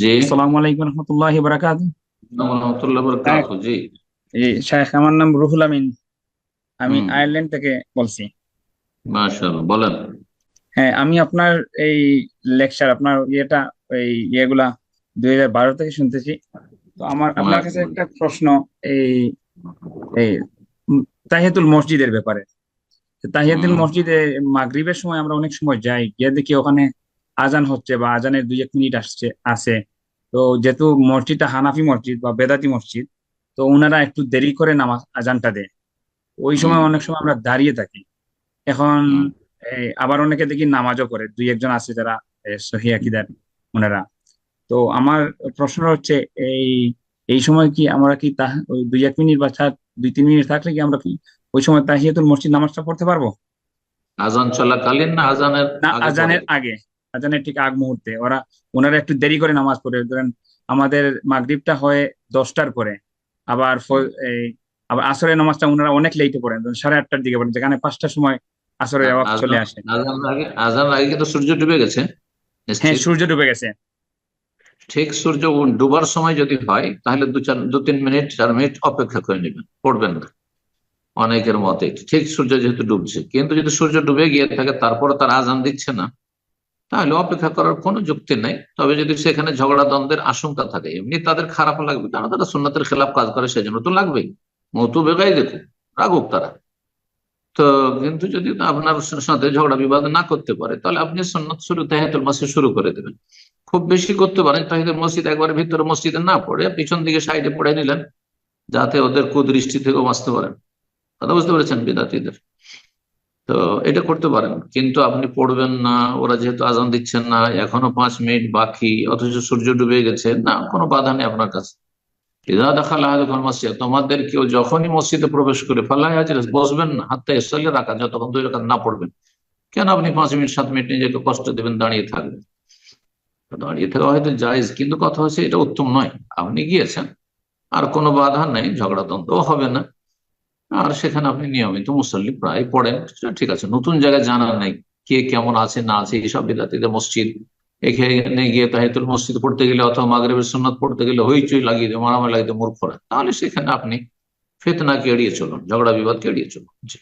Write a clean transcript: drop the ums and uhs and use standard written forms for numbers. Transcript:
জি। আসসালামু আলাইকুম রহমতুল্লাহি বারাকাতুহু। রহমতুল্লাহ হ্যাঁ, বরকাতুহু। জি। এই শায়েখ, আমার নাম রুহুল আমিন। আমি হুম। আয়ারল্যান্ড থেকে বলছি। মাশাআল্লাহ, বলেন। হ্যাঁ, আমি আপনার এই লেকচার, আপনার এই ইয়েগুলা 2012 থেকে শুনতেছি। তো আমার আপনার কাছে মাশাআল্লাহ। একটা প্রশ্ন। এই এই তাহিয়াতুল মসজিদের ব্যাপারে। তাহিয়াতুল হুম। মসজিদে মাগরিবের সময় আমরা অনেক সময় যাই, গিয়ে দেখি ওখানে আজান হচ্ছে বা আজানের 2-1 মিনিট আছে। তো যেহেতু মসজিদটা হানাফি মসজিদ বা বেদাতি মসজিদ, তো ওনারা একটু দেরি করে নামাজ আজানটা দেয়। ওই হুম। সময় অনেক সময় আমরা দাঁড়িয়ে থাকি। এখন হুম। আবার অনেকে দেখি নামাজও করে, 2-1 জন আছে যারা সহি আকীদার ওনারা। তো আমার প্রশ্ন হচ্ছে, এই এই সময় কি আমরা কি ওই 2-1 মিনিট বা 2-3 মিনিট থাকলে কি আমরা কি ওই সময় তাহিয়াতুল মসজিদ নামাজটা পড়তে পারবো? আজান চলাকালীন না আজানের না, আগে পরে? আজানের আগে। আজানের ঠিক আগ মুহূর্তে ওনারা একটু দেরি করে নামাজ পড়ে। ধরেন আমাদের মাগরিবটা হয় 10টার পরে। আবার হুম। আবার আসরের নামাজটা ওনারা অনেক লেটে পড়েন, ধরেন 8:30-র দিকে পড়েন, যেখানে 5টার সময় আসরের আওয়াজ চলে আজান আসে। আজান আগে কিন্তু সূর্য ডুবে গেছে, হ্যাঁ, নিশ্চিত। সূর্য ডুবে গেছে। ঠিক সূর্য ডুবার সময় যদি হয় তাহলে 2-3 মিনিট 4 মিনিট অপেক্ষা করে নেবেন, পড়বেন না। অনেকের মতে ঠিক সূর্য যেহেতু ডুবছে, কিন্তু যদি সূর্য ডুবে গিয়ে থাকে তারপরে তার আজান দিচ্ছে না, তাহলে অপেক্ষা করার কোনো যুক্তি নেই। তবে যদি সেখানে ঝগড়া দ্বন্দ্বের আশঙ্কা থাকে, এমনি তাদের খারাপ লাগবে, কারণ তারা সুন্নতের খেলাফ কাজ করে, সেজন্য তো লাগবেই। মতু বেগাই দেখুক, রাগুক তারা। তো কিন্তু যদি আপনার সাথে ঝগড়া বিবাদ না করতে পারে, তাহলে আপনি সুন্নত শুরু তাহিয়াতুল মসজিদ শুরু করে দেবেন। খুব বেশি করতে পারেন তাহিয়াতুল মসজিদ একবারে ভিতরে মসজিদে না পড়ে পিছন দিকে সাইডে পড়ে নিলেন, যাতে ওদের কুদৃষ্টি থেকেও বাঁচতে পারেন। কথা বুঝতে পেরেছেন বিদাতিদের? তো এটা করতে পারেন, কিন্তু আপনি পড়বেন না। ওরা যেহেতু আজান দিচ্ছেন না, এখনো 5 মিনিট বাকি, অথচ সূর্য ডুবে গেছে, না কোনো বাধা নেই আপনার কাছে। ইদা দাখাল আহাদুকুম মসজিদ, তোমাদের কেউ যখনই মসজিদে প্রবেশ করে ফালা ইয়াজলিস, বসবেন না হাত্তা ইসাল্লি রাকাত, যতক্ষণ 2 রাকাত না পড়বেন। কেন আপনি 5 মিনিট 7 মিনিট নিজেকে কষ্ট দেবেন, দাঁড়িয়ে থাকবেন? দাঁড়িয়ে থাকা হয়তো জায়েজ, কিন্তু কথা হচ্ছে এটা উত্তম নয়। আপনি গিয়েছেন, আর কোনো বাধা নেই, ঝগড়া দ্বন্দ্ব হবে না। আর সেখানে আপনি নিয়মিত মুসল্লি প্রায় পড়েন, সেটা ঠিক আছে। নতুন জায়গায় জানা নাই কে কেমন আছে না আছে, এইসব বিদাতিদের মসজিদ, এখানে গিয়ে তাহিয়াতুল মসজিদ পড়তে গেলে অথবা মাগরিবের সুন্নাত পড়তে গেলে হইচই লাগিয়ে দেয়, মারামারি লাগিয়ে দেয় মূর্খরা, তাহলে সেখানে আপনি ফিতনাকে এড়িয়ে চলুন, ঝগড়া বিবাদকে এড়িয়ে চলুন। জি।